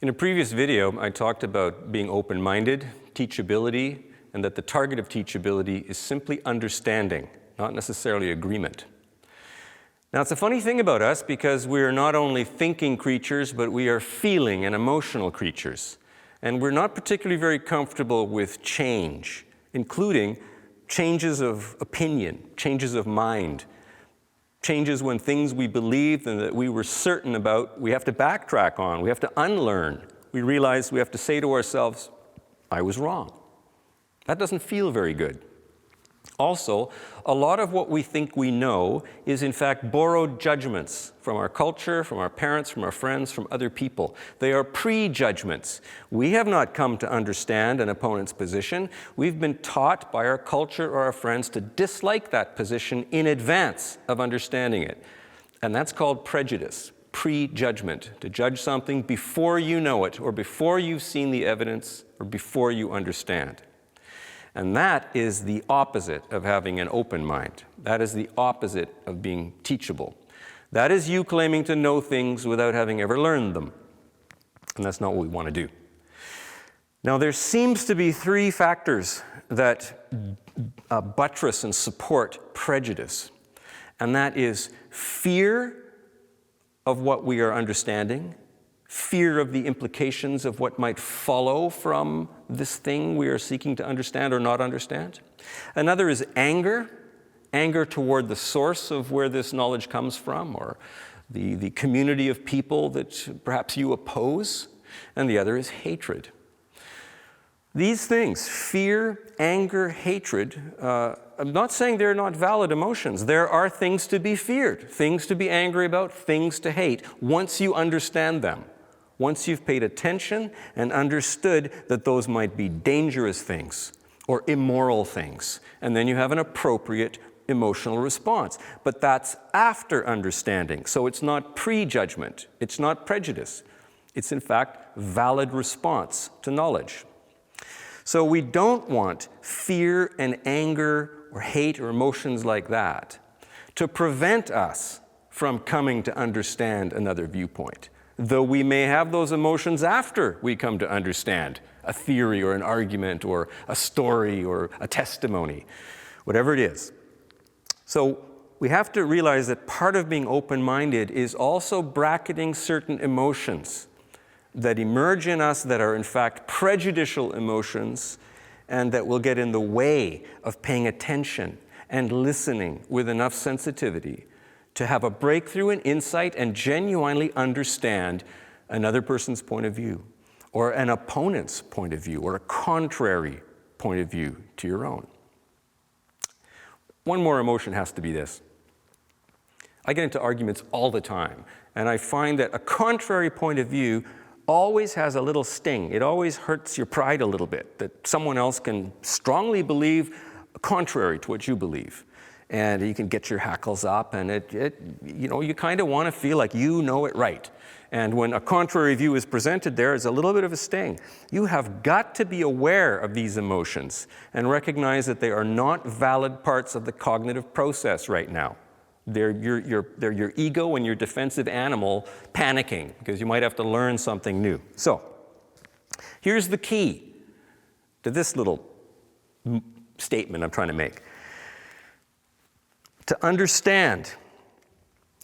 In a previous video, I talked about being open-minded, teachability, and that the target of teachability is simply understanding, not necessarily agreement. Now, it's a funny thing about us because we are not only thinking creatures, but we are feeling and emotional creatures. And we're not particularly very comfortable with change, including changes of opinion, changes of mind, changes when things we believed and that we were certain about, we have to backtrack on, we have to unlearn. We realize we have to say to ourselves, I was wrong. That doesn't feel very good. Also, a lot of what we think we know is in fact borrowed judgments from our culture, from our parents, from our friends, from other people. They are prejudgments. We have not come to understand an opponent's position. We've been taught by our culture or our friends to dislike that position in advance of understanding it. And that's called prejudice, prejudgment, to judge something before you know it, or before you've seen the evidence, or before you understand. And that is the opposite of having an open mind. That is the opposite of being teachable. That is you claiming to know things without having ever learned them. And that's not what we want to do. Now, there seems to be three factors that buttress and support prejudice. And that is fear of what we are understanding, fear of the implications of what might follow from this thing we are seeking to understand or not understand. Another is anger toward the source of where this knowledge comes from, or the community of people that perhaps you oppose. And the other is hatred. These things, fear, anger, hatred, I'm not saying they're not valid emotions. There are things to be feared, things to be angry about, things to hate, once you understand them. Once you've paid attention and understood that those might be dangerous things or immoral things, and then you have an appropriate emotional response. But that's after understanding, so it's not prejudgment, it's not prejudice. It's in fact valid response to knowledge. So we don't want fear and anger or hate or emotions like that to prevent us from coming to understand another viewpoint, though we may have those emotions after we come to understand a theory or an argument or a story or a testimony, whatever it is. So we have to realize that part of being open-minded is also bracketing certain emotions that emerge in us that are in fact prejudicial emotions and that will get in the way of paying attention and listening with enough sensitivity to have a breakthrough in insight and genuinely understand another person's point of view, or an opponent's point of view, or a contrary point of view to your own. One more emotion has to be this. I get into arguments all the time, and I find that a contrary point of view always has a little sting. It always hurts your pride a little bit, that someone else can strongly believe contrary to what you believe. And you can get your hackles up, and you kind of want to feel like you know it right. And when a contrary view is presented, there is a little bit of a sting. You have got to be aware of these emotions and recognize that they are not valid parts of the cognitive process right now. They're your ego and your defensive animal panicking because you might have to learn something new. So, here's the key to this little statement I'm trying to make. To understand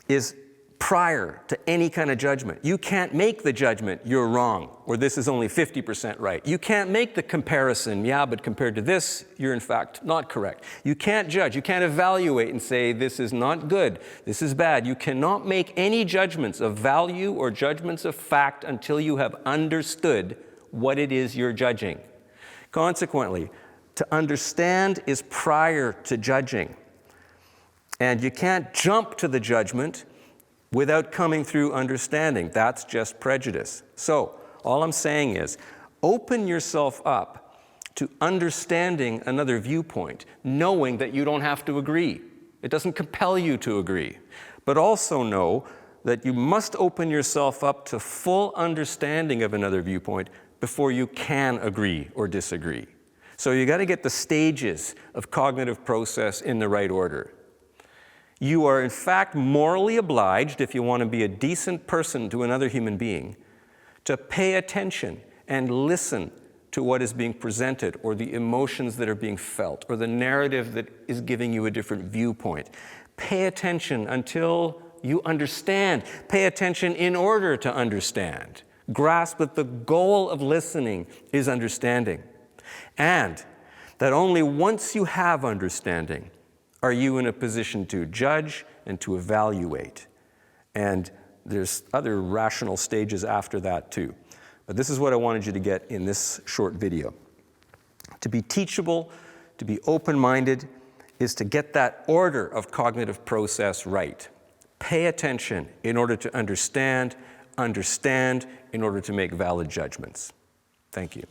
is prior to any kind of judgment. You can't make the judgment, you're wrong, or this is only 50% right. You can't make the comparison, yeah, but compared to this, you're in fact not correct. You can't judge, you can't evaluate and say this is not good, this is bad. You cannot make any judgments of value or judgments of fact until you have understood what it is you're judging. Consequently, to understand is prior to judging. And you can't jump to the judgment without coming through understanding. That's just prejudice. So, all I'm saying is, open yourself up to understanding another viewpoint, knowing that you don't have to agree. It doesn't compel you to agree. But also know that you must open yourself up to full understanding of another viewpoint before you can agree or disagree. So you got to get the stages of cognitive process in the right order. You are in fact morally obliged, if you want to be a decent person to another human being, to pay attention and listen to what is being presented, or the emotions that are being felt, or the narrative that is giving you a different viewpoint. Pay attention until you understand. Pay attention in order to understand. Grasp that the goal of listening is understanding. And that only once you have understanding are you in a position to judge and to evaluate. And there's other rational stages after that too. But this is what I wanted you to get in this short video. To be teachable, to be open-minded, is to get that order of cognitive process right. Pay attention in order to understand, understand in order to make valid judgments. Thank you.